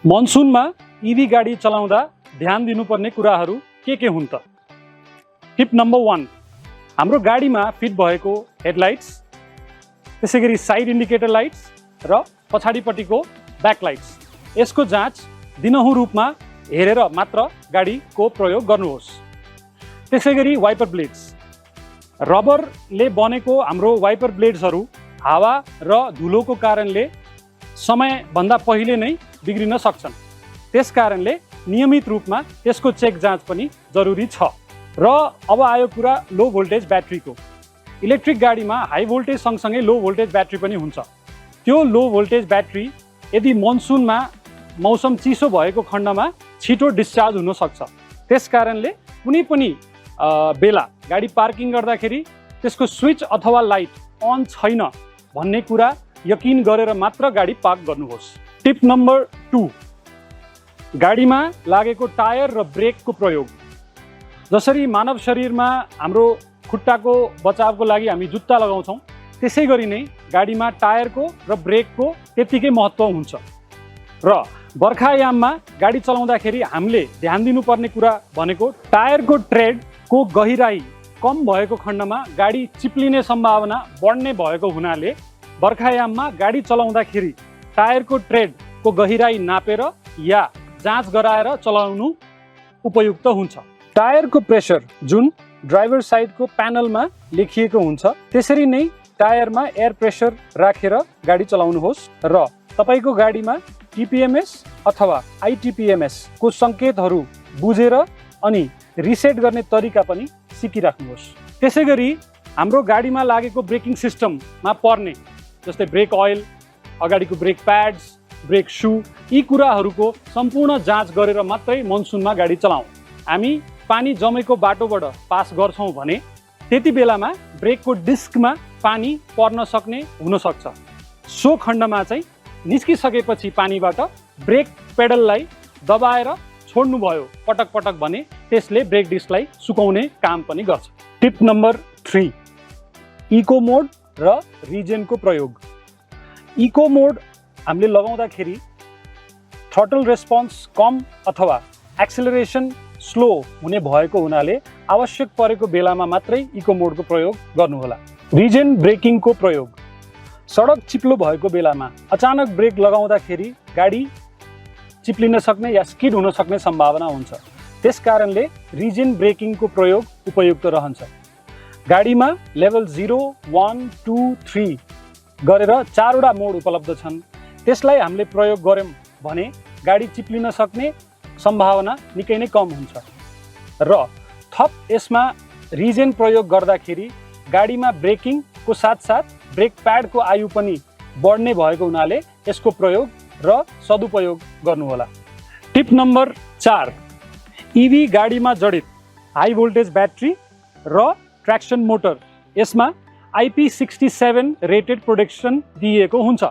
मनसुनमा ईभी गाडी चलाउँदा ध्यान दिनुपर्ने कुराहरू के हुन् त? टिप नम्बर 1, हाम्रो गाडीमा फिट भएको हेडलाइट्स, त्यसैगरी साइड इन्डिकेटर लाइट्स र पछाडिपट्टिको ब्याकलाइट्स, यसको जाँच दिनहुँ रूपमा हेरेर मात्र गाडीको प्रयोग गर्नुहोस्। त्यसैगरी वाइपर ब्लेड्स, रबरले बनेको हाम्रो वाइपर ब्लेड्सहरू हावा र धुलोको कारणले समयभन्दा पहिले नै बिग्रिन सक्छन्। त्यसकारणले नियमित रूपमा त्यसको चेक जाँच पनि जरुरी छ। र अब आयो कुरा लो भोल्टेज ब्याट्रीको। इलेक्ट्रिक गाडीमा हाई भोल्टेज सँगसँगै लो भोल्टेज ब्याट्री पनि हुन्छ। त्यो लो भोल्टेज ब्याट्री यदि मनसुनमा मौसम चिसो भएको खण्डमा छिटो डिस्चार्ज हुन सक्छ। त्यसकारणले कुनै पनि बेला गाडी पार्किङ गर्दाखेरि त्यसको स्विच अथवा लाइट अन छैन भन्ने कुरा यकिन गरेर मात्र गाडी पार्क गर्नुहोस्। टिप नम्बर 2, गाडीमा लागेको टायर र ब्रेकको प्रयोग। जसरी मानव शरीरमा हाम्रो खुट्टाको बचावको लागि हामी जुत्ता लगाउँछौँ, त्यसै गरी नै गाडीमा टायरको र ब्रेकको त्यत्तिकै महत्त्व हुन्छ। र बर्खायाममा गाडी चलाउँदाखेरि हामीले ध्यान दिनुपर्ने कुरा भनेको टायरको ट्रेडको गहिराई कम भएको खण्डमा गाडी चिप्लिने सम्भावना बढ्ने भएको हुनाले बर्खायाममा गाडी चलाउँदाखेरि टायरको ट्रेडको गहिराई नापेर या जाँच गराएर चलाउनु उपयुक्त हुन्छ। टायरको प्रेसर जुन ड्राइभर साइडको प्यानलमा लेखिएको हुन्छ, त्यसरी नै टायरमा एयर प्रेसर राखेर गाडी चलाउनुहोस्। र तपाईँको गाडीमा टिपिएमएस अथवा आइटिपिएमएस को सङ्केतहरू बुझेर अनि रिसेट गर्ने तरिका पनि सिकिराख्नुहोस्। त्यसै गरी हाम्रो गाडीमा लागेको ब्रेकिङ सिस्टममा पर्ने जस्तै ब्रेक अयल, अगाडिको ब्रेक प्याड्स, ब्रेक सू, यी कुराहरूको सम्पूर्ण जाँच गरेर मात्रै मनसुनमा गाडी चलाउँ। हामी पानी जमेको बाटोबाट पास गर्छौँ भने त्यति बेलामा ब्रेकको डिस्कमा पानी पर्न सक्ने हुनसक्छ। सो खण्डमा चाहिँ निस्किसकेपछि पानीबाट ब्रेक पेडललाई दबाएर छोड्नुभयो पटक पटक भने त्यसले ब्रेक डिस्कलाई सुकाउने काम पनि गर्छ। टिप नम्बर 3, इको मोड र रिजेनको प्रयोग। इको मोड हामीले लगाउँदाखेरि थ्रटल रेस्पोन्स कम अथवा एक्सेलरेसन स्लो हुने भएको हुनाले आवश्यक परेको बेलामा मात्रै इको मोडको प्रयोग गर्नुहोला। रिजेन ब्रेकिङको प्रयोग। सडक चिप्लो भएको बेलामा अचानक ब्रेक लगाउँदाखेरि गाडी चिप्लिन सक्ने या स्किड हुन सक्ने सम्भावना हुन्छ। त्यसकारणले रिजेन ब्रेकिङको प्रयोग उपयुक्त रहन्छ। गाडीमा लेभल 0, 1, 2, 3 गरेर 4वटा मोड उपलब्ध छन्। त्यसलाई हामीले प्रयोग गऱ्यौँ भने गाडी चिप्लिन सक्ने सम्भावना निकै नै कम हुन्छ। र थप यसमा रिजेन प्रयोग गर्दाखेरि गाडीमा ब्रेकिङको साथसाथ ब्रेक प्याडको आयु पनि बढ्ने भएको हुनाले यसको प्रयोग र सदुपयोग गर्नुहोला। टिप नम्बर 4, इभी गाडीमा जडित हाई भोल्टेज ब्याट्री र ट्र्याक्सन मोटर। यसमा IP67 रेटेड प्रोटेक्सन दिइएको हुन्छ,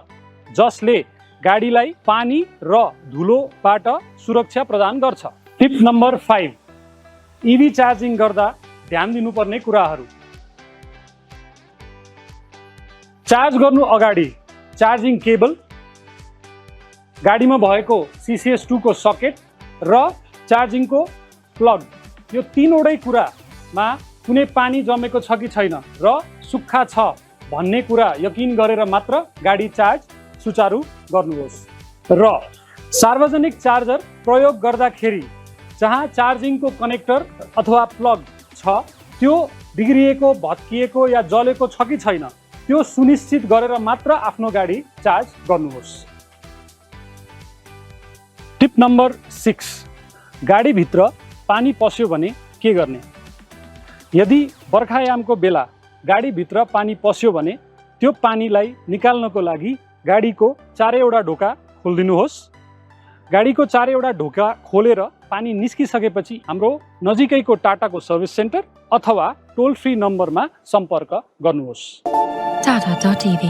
जसले गाडीलाई पानी र धुलोबाट सुरक्षा प्रदान गर्छ। टिप नम्बर 5, इभी चार्जिङ गर्दा ध्यान दिनुपर्ने कुराहरू। चार्ज गर्नु अगाडि चार्जिङ केबल, गाडीमा भएको CCS2 को सकेट र चार्जिङको प्लग, यो तीनवटै कुरामा कुनै पानी जमेको छ कि छैन र सुक्खा छ भन्ने कुरा यकिन गरेर मात्र गाडी चार्ज सुचारू गर्नुहोस्। र सार्वजनिक चार्जर प्रयोग गर्दाखेरि जहाँ चार्जिङको कनेक्टर अथवा प्लग छ त्यो बिग्रिएको, भत्किएको या जलेको छ कि छैन त्यो सुनिश्चित गरेर मात्र आफ्नो गाडी चार्ज गर्नुहोस्। टिप नम्बर 6, गाडीभित्र पानी पस्यो भने के गर्ने? यदि बर्खायामको बेला गाडीभित्र पानी पस्यो भने त्यो पानीलाई निकाल्नको लागि गाडीको 4वटा ढोका खोलिदिनुहोस्। गाडीको 4वटा ढोका खोलेर पानी निस्किसकेपछि हाम्रो नजिकैको टाटाको सर्भिस सेन्टर अथवा टोल फ्री नम्बरमा सम्पर्क गर्नुहोस्। Tata.tv